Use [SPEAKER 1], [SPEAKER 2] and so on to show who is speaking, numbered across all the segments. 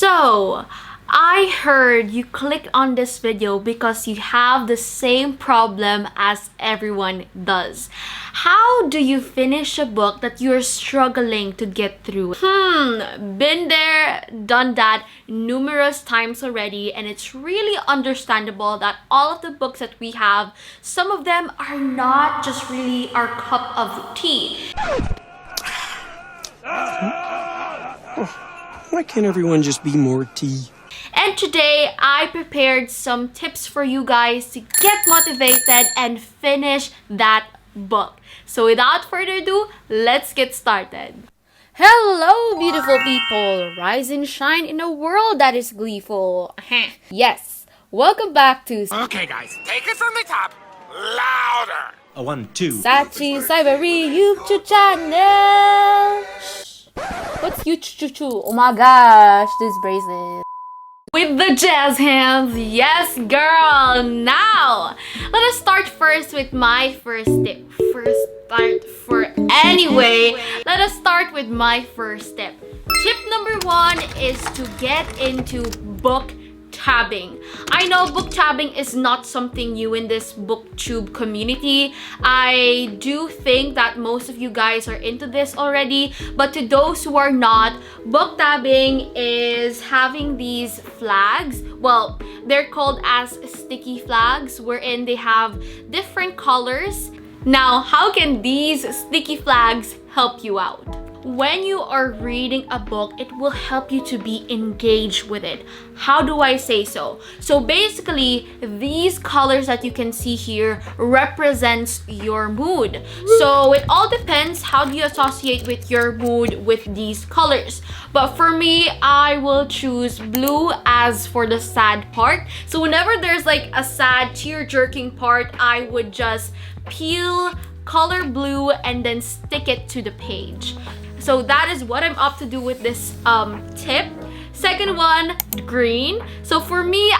[SPEAKER 1] So, I heard you clicked on this video because you have the same problem as everyone does. How do you finish a book that you're struggling to get through? Been there, done that numerous times already, and it's really understandable that all of the books that we have, some of them are not just really our cup of tea.
[SPEAKER 2] Why can't everyone just be more tea?
[SPEAKER 1] And today, I prepared some tips for you guys to get motivated and finish that book. So without further ado, let's get started. Hello, beautiful people! Rise and shine in a world that is gleeful. Yes, welcome back to
[SPEAKER 3] Okay, guys, take it from the top. Louder.
[SPEAKER 2] A 1, 2.
[SPEAKER 1] Sachi YouTube channel. What's YouTube? Oh my gosh, this bracelet. With the jazz hands, yes girl! Now, let us start first with my first tip. Let us start with my first tip. Tip number 1 is to get into book tabbing. I know book tabbing is not something new in this booktube community. I do think that most of you guys are into this already, but to those who are not, book tabbing is having these flags. Well, they're called as sticky flags, wherein they have different colors. Now, how can these sticky flags help you out? When you are reading a book, it will help you to be engaged with it. How do I say so? So basically, these colors that you can see here represents your mood. So it all depends how do you associate with your mood with these colors. But for me, I will choose blue as for the sad part. So whenever there's like a sad tear-jerking part, I would just peel color blue and then stick it to the page. So that is what I'm up to do with this tip. Second one, green. So for me,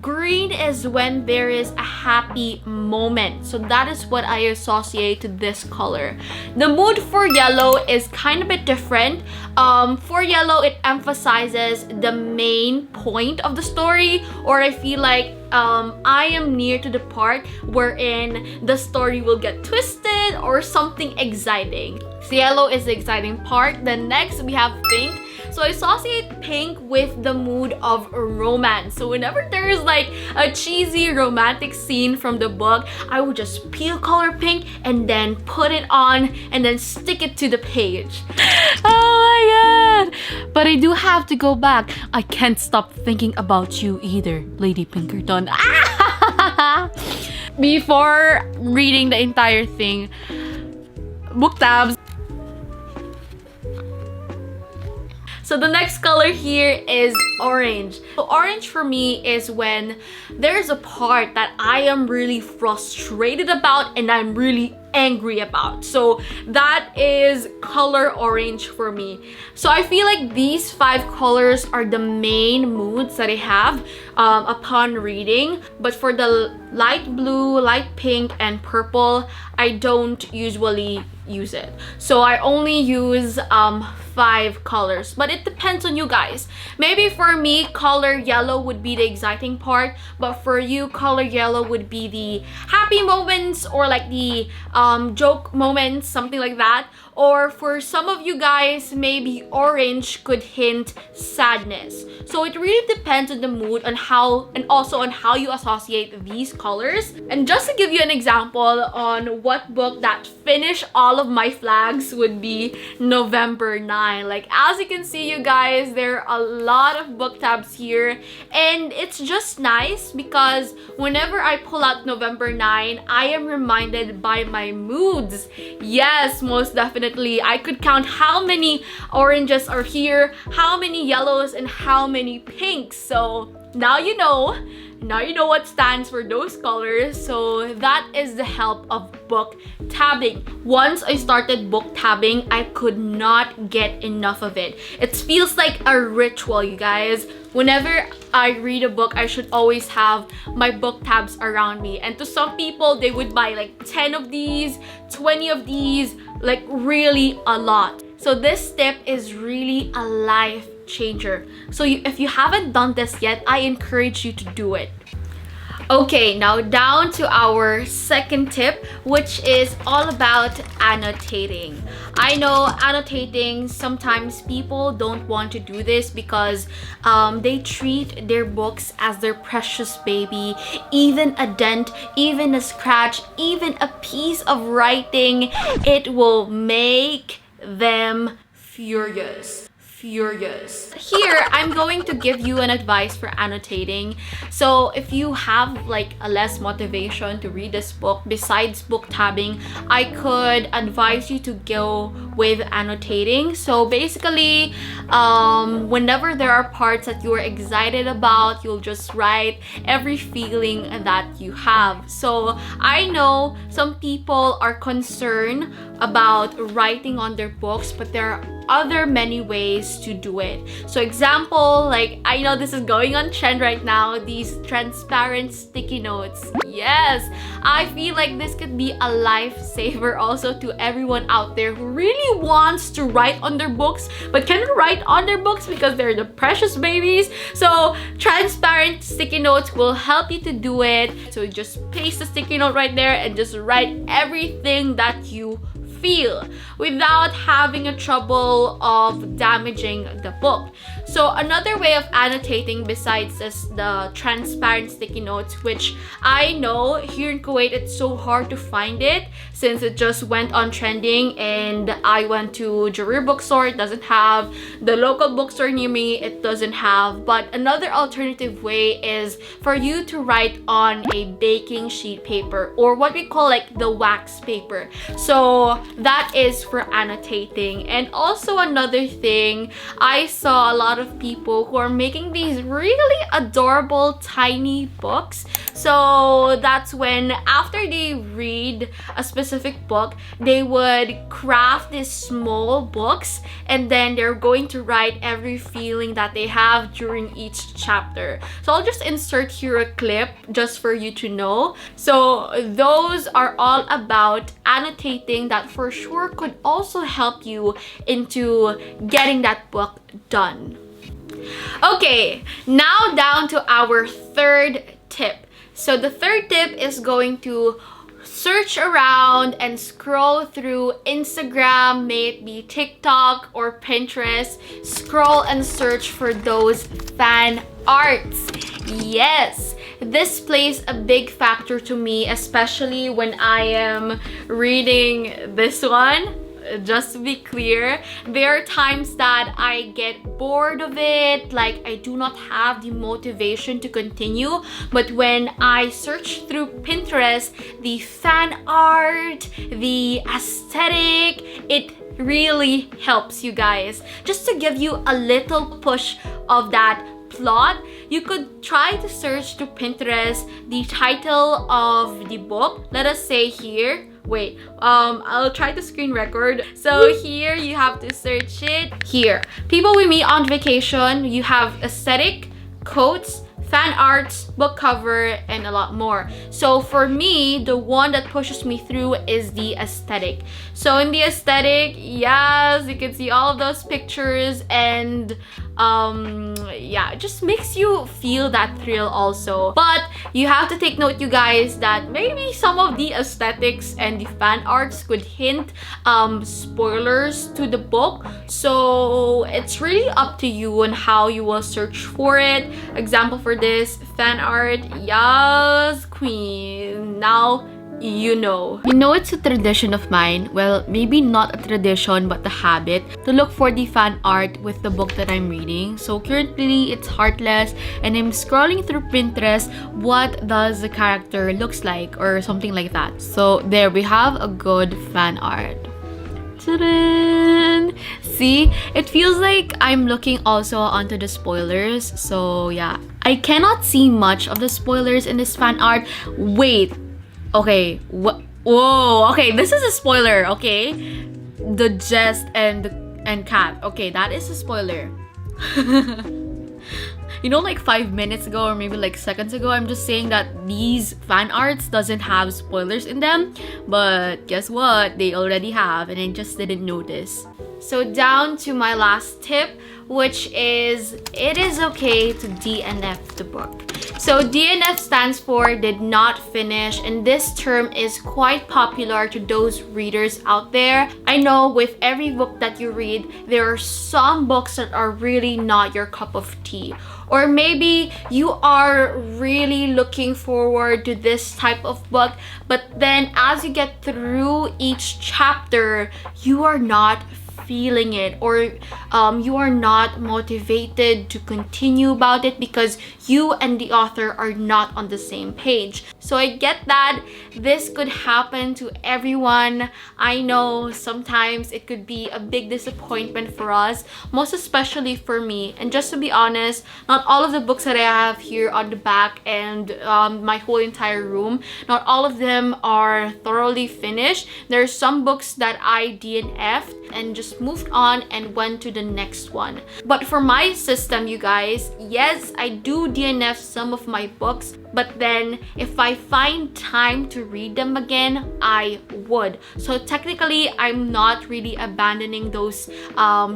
[SPEAKER 1] green is when there is a happy moment. So that is what I associate to this color. The mood for yellow is kind of a bit different. For yellow, it emphasizes the main point of the story, or I feel like I am near to the part wherein the story will get twisted or something exciting. So yellow is the exciting part. Then next we have pink. So I associate pink with the mood of romance. So whenever there is like a cheesy romantic scene from the book, I would just peel color pink and then put it on and then stick it to the page. Oh my god! But I do have to go back. I can't stop thinking about you either, Lady Pinkerton. Before reading the entire thing, book tabs. So the next color here is orange. So orange for me is when there's a part that I am really frustrated about and I'm really angry about. So that is color orange for me. So I feel like these 5 colors are the main moods that I have upon reading. But for the light blue, light pink, and purple, I don't usually use it. So I only use 5 colors, but it depends on you guys. Maybe for me, color yellow would be the exciting part, but for you, color yellow would be the happy moments or like the joke moments, something like that. Or for some of you guys, maybe orange could hint sadness. So it really depends on the mood, on how, and also on how you associate these colors. And just to give you an example on what book that finished all of my flags would be November 9. Like as you can see, you guys, there are a lot of book tabs here, and it's just nice because whenever I pull out November 9, I am reminded by my moods. Yes, most definitely. I could count how many oranges are here, how many yellows, and how many pinks. So now you know what stands for those colors. So that is the help of book tabbing. Once I started book tabbing, I could not get enough of it. It feels like a ritual, you guys. Whenever I read a book, I should always have my book tabs around me. And to some people, they would buy like 10 of these, 20 of these, like really a lot. So this tip is really a life changer. So if you haven't done this yet, I encourage you to do it. Okay, now down to our second tip, which is all about annotating. I know annotating, sometimes people don't want to do this because they treat their books as their precious baby. Even a dent, even a scratch, even a piece of writing, it will make them furious. Here, I'm going to give you an advice for annotating. So if you have like a less motivation to read this book besides book tabbing, I could advise you to go with annotating. So basically, whenever there are parts that you're excited about, you'll just write every feeling that you have. So I know some people are concerned about writing on their books, but there are other many ways to do it. So example, like I know this is going on trend right now, these transparent sticky notes. Yes, I feel like this could be a lifesaver also to everyone out there who really wants to write on their books but cannot write on their books because they're the precious babies. So transparent sticky notes will help you to do it. So just paste the sticky note right there and just write everything that you feel without having a trouble of damaging the book. So another way of annotating besides this, the transparent sticky notes, which I know here in Kuwait it's so hard to find it since it just went on trending, and I went to Jarir bookstore, it doesn't have, the local bookstore near me, it doesn't have. But another alternative way is for you to write on a baking sheet paper, or what we call like the wax paper. So that is for annotating. And also another thing, I saw a lot of people who are making these really adorable tiny books. So that's when after they read a specific book, they would craft these small books and then they're going to write every feeling that they have during each chapter. So I'll just insert here a clip just for you to know. So those are all about annotating that for sure could also help you into getting that book done. Okay, now down to our third tip. So the third tip is going to search around and scroll through Instagram, may it be TikTok or Pinterest. Scroll and search for those fan arts. Yes, this plays a big factor to me, especially when I am reading this one. Just to be clear, there are times that I get bored of it, like I do not have the motivation to continue. But when I search through Pinterest, the fan art, the aesthetic, it really helps you guys. Just to give you a little push of that plot, you could try to search to Pinterest the title of the book. Let us say here, wait, I'll try to screen record. So here you have to search it. Here, people with me on vacation, you have aesthetic, quotes, fan arts, book cover, and a lot more. So for me, the one that pushes me through is the aesthetic. So in the aesthetic, yes, you can see all of those pictures, and yeah, it just makes you feel that thrill also. But you have to take note, you guys, that maybe some of the aesthetics and the fan arts could hint spoilers to the book. So it's really up to you on how you will search for it. Example for this, fan art, yes, queen. Now you know. You know, it's a tradition of mine, well, maybe not a tradition but a habit, to look for the fan art with the book that I'm reading. So currently it's Heartless and I'm scrolling through Pinterest, what does the character looks like or something like that. So there we have a good fan art. Ta-da! See, it feels like I'm looking also onto the spoilers. So yeah, I cannot see much of the spoilers in this fan art. Wait, okay, what? Whoa, okay, this is a spoiler, okay? The Jest and Cat. Okay, that is a spoiler. You know, like 5 minutes ago or maybe like seconds ago, I'm just saying that these fan arts doesn't have spoilers in them. But guess what? They already have, and I just didn't notice. So down to my last tip, which is it is okay to DNF the book. So DNF stands for did not finish, and this term is quite popular to those readers out there. I know with every book that you read, there are some books that are really not your cup of tea. Or maybe you are really looking forward to this type of book, but then as you get through each chapter, you are not feeling it, or you are not motivated to continue about it because you and the author are not on the same page. So I get that this could happen to everyone. I know sometimes it could be a big disappointment for us, most especially for me. And just to be honest, not all of the books that I have here on the back and my whole entire room, not all of them are thoroughly finished. There are some books that I DNF'd and just moved on and went to the next one. But for my system, you guys, yes, I do DNF some of my books, but then if I find time to read them again, I would. So technically, I'm not really abandoning those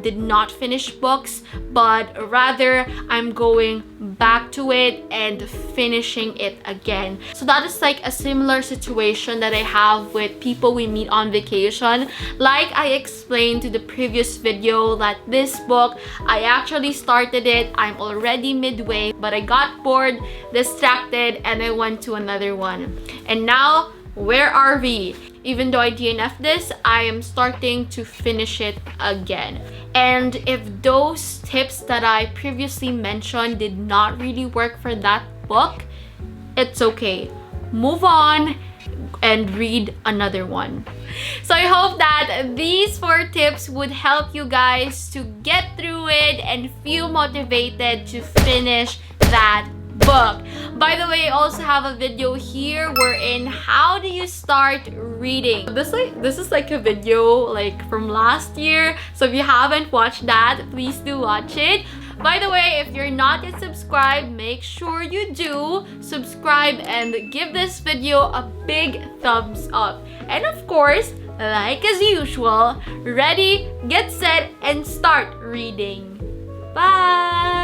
[SPEAKER 1] did not finish books, but rather I'm going back to it and finishing it again. So that is like a similar situation that I have with people we meet on vacation. Like I explained to the previous video, that this book, I actually started it, I'm already midway, but I got bored, distracted, and I went to another one. And now, where are we? Even though I DNF this, I am starting to finish it again. And if those tips that I previously mentioned did not really work for that book, it's okay. Move on and read another one. So I hope that these 4 tips would help you guys to get through it and feel motivated to finish that book. By the way, I also have a video here wherein how do you start reading. This is like a video like from last year, so if you haven't watched that, please do watch it. By the way, if you're not yet subscribed, make sure you do subscribe and give this video a big thumbs up. And of course, like as usual, ready, get set, and start reading. Bye!